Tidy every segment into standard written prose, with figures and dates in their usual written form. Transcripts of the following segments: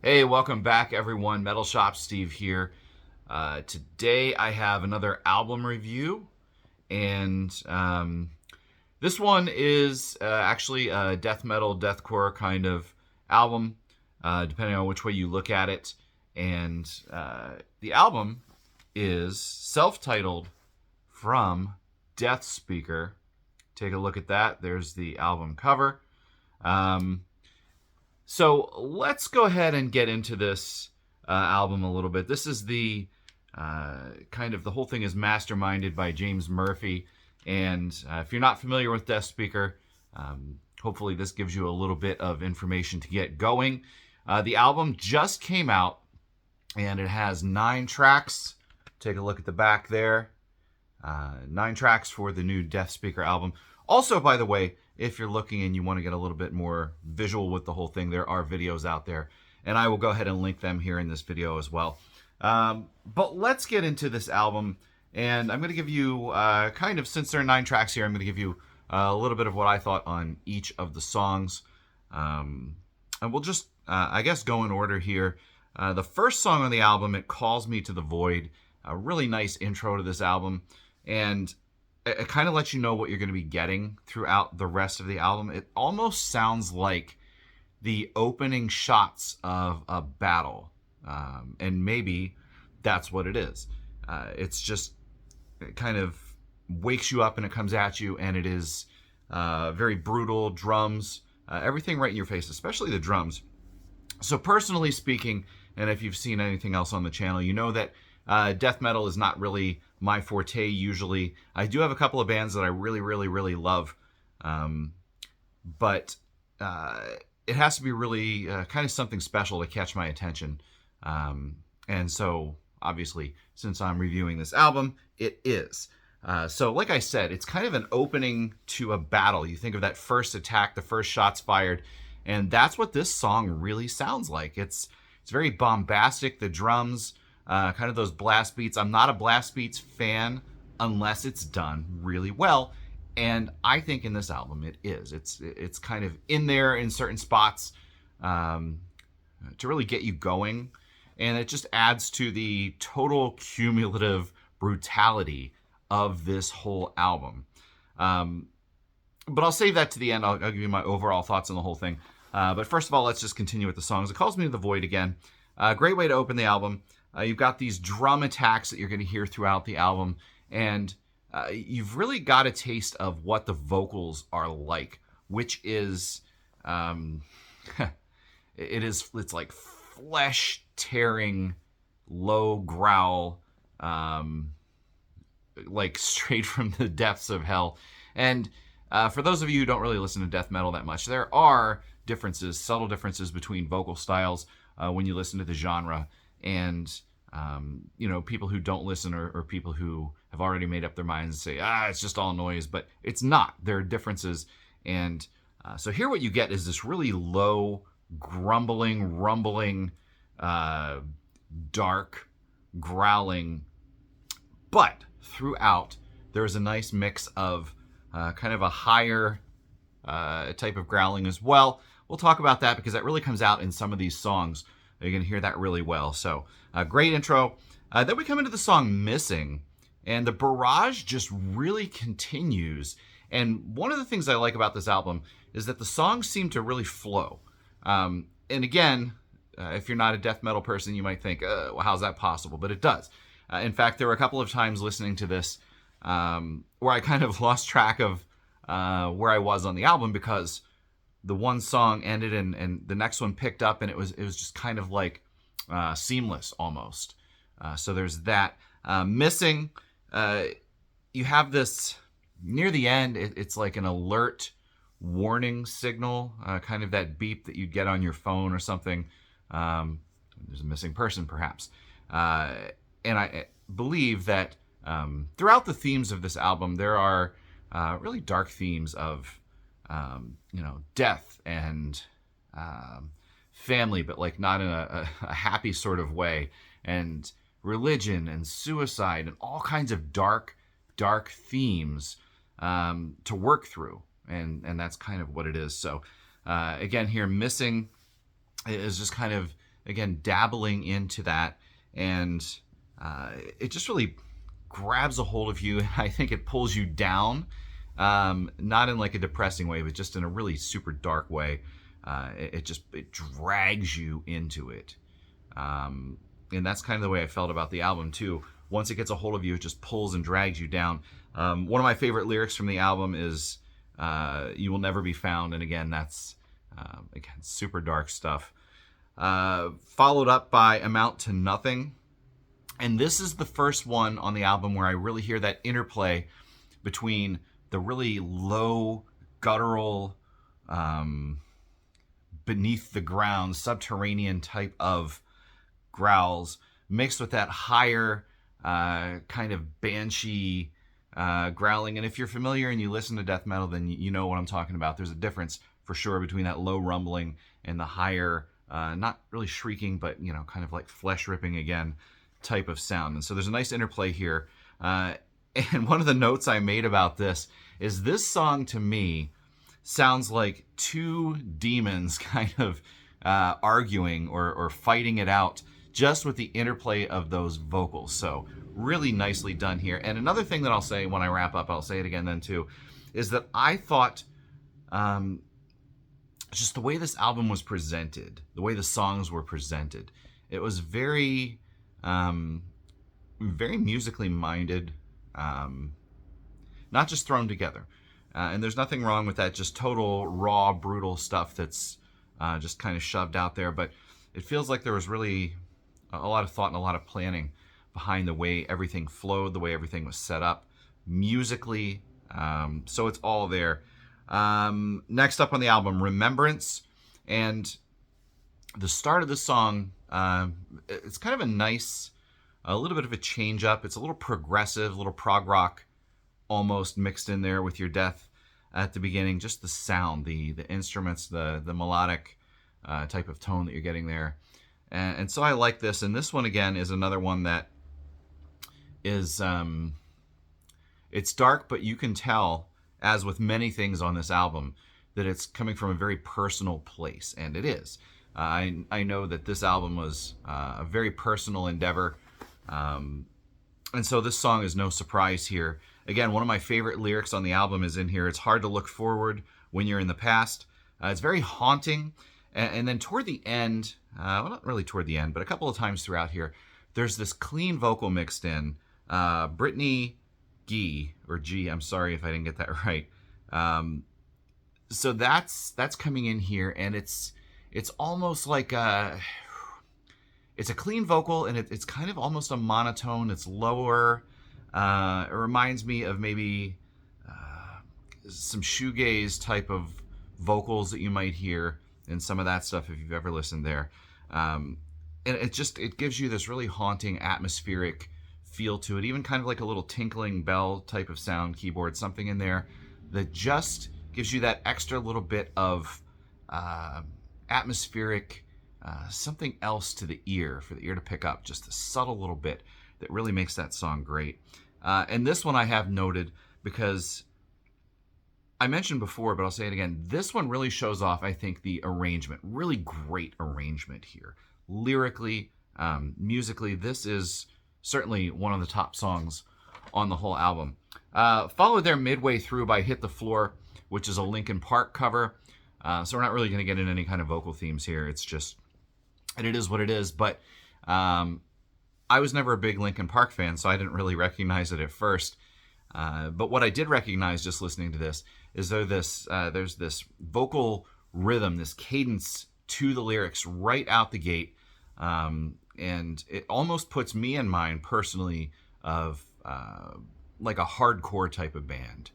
Hey, welcome back, everyone. Metal Shop Steve here. Today I have another album review, and this one is actually a death metal, deathcore kind of album, depending on which way you look at it. And the album is self-titled from Deathspeaker. Take a look at that. There's the album cover. Um, so let's go ahead and get into this album a little bit. This is the kind of the whole thing is masterminded by James Murphy. And if you're not familiar with Deathspeaker, hopefully this gives you a little bit of information to get going. The album just came out and it has 9 tracks. Take a look at the back there. 9 tracks for the new Deathspeaker album. Also, by the way, if you're looking and you want to get a little bit more visual with the whole thing, there are videos out there, and I will go ahead and link them here in this video as well. But let's get into this album, and I'm going to give you kind of, since there are 9 tracks here, I'm going to give you a little bit of what I thought on each of the songs. And we'll just, I guess, go in order here. The first song on the album, It Calls Me to the Void, a really nice intro to this album, and it kind of lets you know what you're going to be getting throughout the rest of the album. It almost sounds like the opening shots of a battle, and maybe that's what it is. It's just, it kind of wakes you up and it comes at you, and it is very brutal. Drums, everything right in your face, especially the drums. So personally speaking, and if you've seen anything else on the channel, you know that death metal is not really my forte usually. I do have a couple of bands that I really love, but it has to be really kind of something special to catch my attention. And so, obviously, since I'm reviewing this album, it is. So, like I said, it's kind of an opening to a battle. You think of that first attack, the first shots fired, and that's what this song really sounds like. It's very bombastic. The drums, kind of those blast beats. I'm not a blast beats fan unless it's done really well, and I think in this album it is. It's kind of in there in certain spots to really get you going, and it just adds to the total cumulative brutality of this whole album. But I'll save that to the end. I'll give you my overall thoughts on the whole thing. But first of all, let's just continue with the songs. It Calls Me to the Void again. Great way to open the album. You've got these drum attacks that you're going to hear throughout the album, and you've really got a taste of what the vocals are like, which is, it's like flesh tearing, low growl, like straight from the depths of hell. And for those of you who don't really listen to death metal that much, there are differences, subtle differences between vocal styles when you listen to the genre. And, people who don't listen or people who have already made up their minds and say, it's just all noise, but it's not. There are differences. And so here what you get is this really low, grumbling, rumbling, dark, growling. But throughout, there's a nice mix of kind of a higher type of growling as well. We'll talk about that because that really comes out in some of these songs. You're going to hear that really well. So, great intro. Then we come into the song Missing, and the barrage just really continues. And one of the things I like about this album is that the songs seem to really flow. And again, if you're not a death metal person, you might think, well, how's that possible? But it does. In fact, there were a couple of times listening to this where I kind of lost track of where I was on the album because the one song ended and the next one picked up, and it was just kind of like seamless almost. So there's that. Missing, you have this near the end. It's like an alert warning signal, kind of that beep that you'd get on your phone or something. There's a missing person, perhaps. And I believe that throughout the themes of this album, there are really dark themes of death and family, but like not in a happy sort of way, and religion and suicide and all kinds of dark themes to work through, and that's kind of what it is. So again, here Missing is just kind of again, dabbling into that, and it just really grabs a hold of you. I think it pulls you down, not in like a depressing way, but just in a really super dark way. It drags you into it. And that's kind of the way I felt about the album too. Once it gets a hold of you, it just pulls and drags you down. One of my favorite lyrics from the album is "You will never be found," and again, that's again super dark stuff. Followed up by "Amount to Nothing," and this is the first one on the album where I really hear that interplay between the really low, guttural, beneath the ground, subterranean type of growls mixed with that higher kind of banshee growling. And if you're familiar and you listen to death metal, then you know what I'm talking about. There's a difference for sure between that low rumbling and the higher, not really shrieking, but kind of like flesh ripping again type of sound. And so there's a nice interplay here. And one of the notes I made about this is this song to me sounds like two demons kind of arguing or fighting it out, just with the interplay of those vocals. So really nicely done here. And another thing that I'll say when I wrap up, I'll say it again then too, is that I thought just the way this album was presented, the way the songs were presented, it was very, very musically minded, not just thrown together. And there's nothing wrong with that, just total raw, brutal stuff that's just kind of shoved out there. But it feels like there was really a lot of thought and a lot of planning behind the way everything flowed, the way everything was set up musically. So it's all there. Next up on the album, Remembrance. And the start of the song, it's kind of a little bit of a change up. It's a little progressive, a little prog rock almost mixed in there with your death at the beginning. Just the sound, the instruments, the melodic type of tone that you're getting there. And so I like this. And this one, again, is another one that is, it's dark, but you can tell, as with many things on this album, that it's coming from a very personal place. And it is. I know that this album was a very personal endeavor. And so this song is no surprise here. Again, one of my favorite lyrics on the album is in here. It's hard to look forward when you're in the past. It's very haunting. And then toward the end, well, not really toward the end, but a couple of times throughout here, there's this clean vocal mixed in. Brittany G, or G, I'm sorry if I didn't get that right. So that's coming in here, and it's almost like it's a clean vocal, and it's kind of almost a monotone. It's lower. It reminds me of maybe some shoegaze type of vocals that you might hear in some of that stuff if you've ever listened there. And it gives you this really haunting atmospheric feel to it, even kind of like a little tinkling bell type of sound, keyboard, something in there that just gives you that extra little bit of atmospheric, something else to the ear, for the ear to pick up, just a subtle little bit that really makes that song great. And this one I have noted because I mentioned before, but I'll say it again. This one really shows off, I think, the arrangement. Really great arrangement here. Lyrically, musically, this is certainly one of the top songs on the whole album. Followed there midway through by Hit the Floor, which is a Linkin Park cover. So we're not really going to get into any kind of vocal themes here. It's just, and it is what it is. But I was never a big Linkin Park fan, so I didn't really recognize it at first. But what I did recognize just listening to this is there's this vocal rhythm, this cadence to the lyrics right out the gate. And it almost puts me in mind personally of like a hardcore type of band.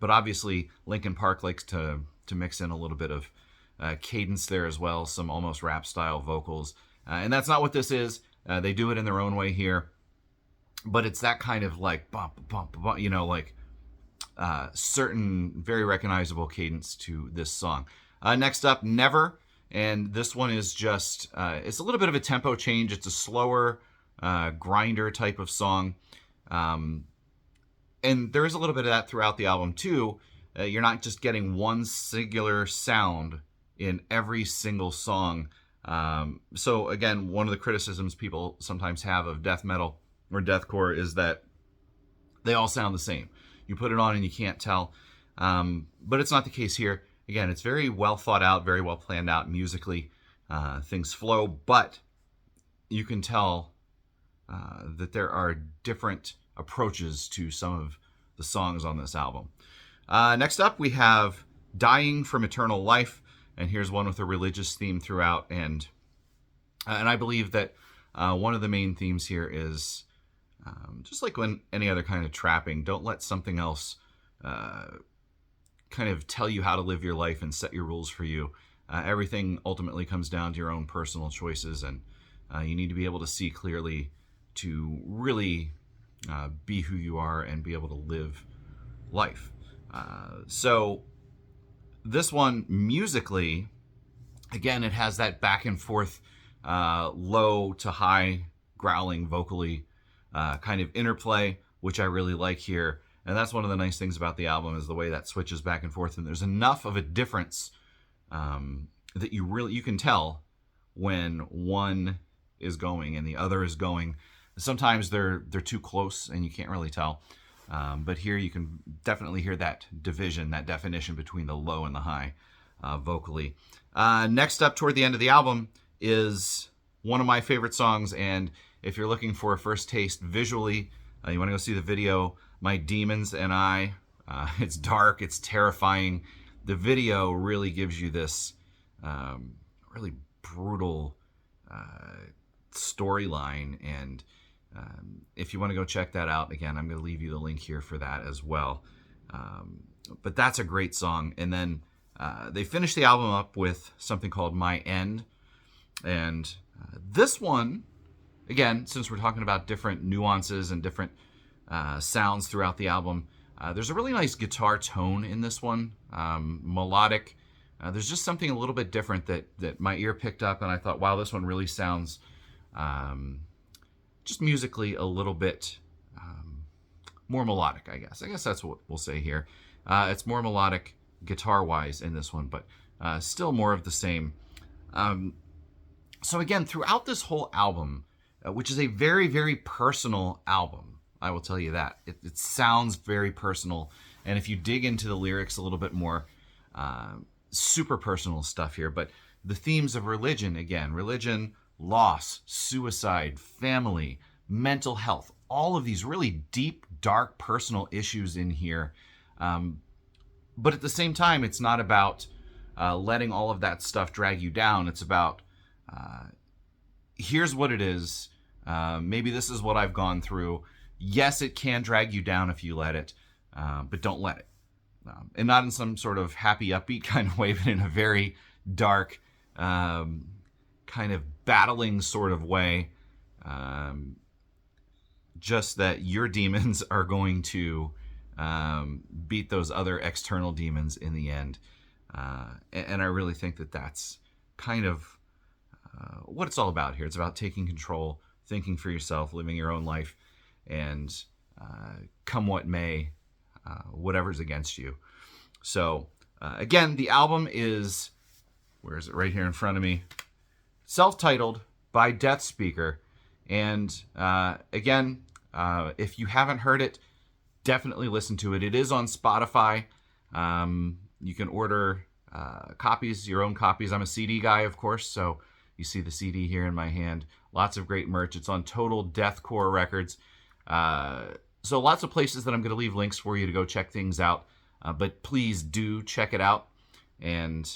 But obviously Linkin Park likes to mix in a little bit of cadence there as well, some almost rap style vocals. And that's not what this is. They do it in their own way here. But it's that kind of like bump, bump, bump, like certain very recognizable cadence to this song. Next up, Never. And this one is just, it's a little bit of a tempo change. It's a slower grinder type of song. And there is a little bit of that throughout the album too. You're not just getting one singular sound in every single song. So again, one of the criticisms people sometimes have of death metal or deathcore is that they all sound the same. You put it on and you can't tell. But it's not the case here. Again, it's very well thought out, very well planned out musically. Things flow, but you can tell that there are different approaches to some of the songs on this album. Next up, we have Dying from Eternal Life, and here's one with a religious theme throughout. And I believe that one of the main themes here is just like when any other kind of trapping, don't let something else kind of tell you how to live your life and set your rules for you. Everything ultimately comes down to your own personal choices, and you need to be able to see clearly to really be who you are and be able to live life. So this one, musically, again, it has that back and forth, low to high growling vocally kind of interplay, which I really like here. And that's one of the nice things about the album, is the way that switches back and forth. And there's enough of a difference that you can tell when one is going and the other is going. Sometimes they're too close and you can't really tell. But here you can definitely hear that division, that definition between the low and the high vocally. Next up, toward the end of the album, is one of my favorite songs. And if you're looking for a first taste visually, you want to go see the video, My Demons and I. It's dark, it's terrifying. The video really gives you this really brutal storyline. And if you want to go check that out, again, I'm going to leave you the link here for that as well. But that's a great song. And then they finished the album up with something called My End. And this one, again, since we're talking about different nuances and different sounds throughout the album, there's a really nice guitar tone in this one, melodic. There's just something a little bit different that my ear picked up, and I thought, wow, this one really sounds just musically a little bit more melodic, I guess. I guess that's what we'll say here. It's more melodic guitar-wise in this one, but still more of the same. So again, throughout this whole album, which is a very, very personal album, I will tell you that. It sounds very personal, and if you dig into the lyrics a little bit more, super personal stuff here, but the themes of religion, again, religion, loss, suicide, family, mental health, all of these really deep, dark, personal issues in here. But at the same time, it's not about letting all of that stuff drag you down. It's about, here's what it is. Maybe this is what I've gone through. Yes, it can drag you down if you let it, but don't let it. And not in some sort of happy, upbeat kind of way, but in a very dark, kind of battling sort of way. Just that your demons are going to beat those other external demons in the end. And I really think that that's kind of what it's all about here. It's about taking control, thinking for yourself, living your own life, and come what may, whatever's against you. So again, the album is, where is it? Right here in front of me. Self-titled by Deathspeaker. And again, if you haven't heard it, definitely listen to it. It is on Spotify. You can order copies, your own copies. I'm a CD guy, of course, so you see the CD here in my hand. Lots of great merch. It's on Total Deathcore Records. So lots of places that I'm going to leave links for you to go check things out. But please do check it out. And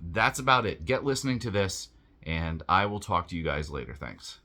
that's about it. Get listening to this, and I will talk to you guys later. Thanks.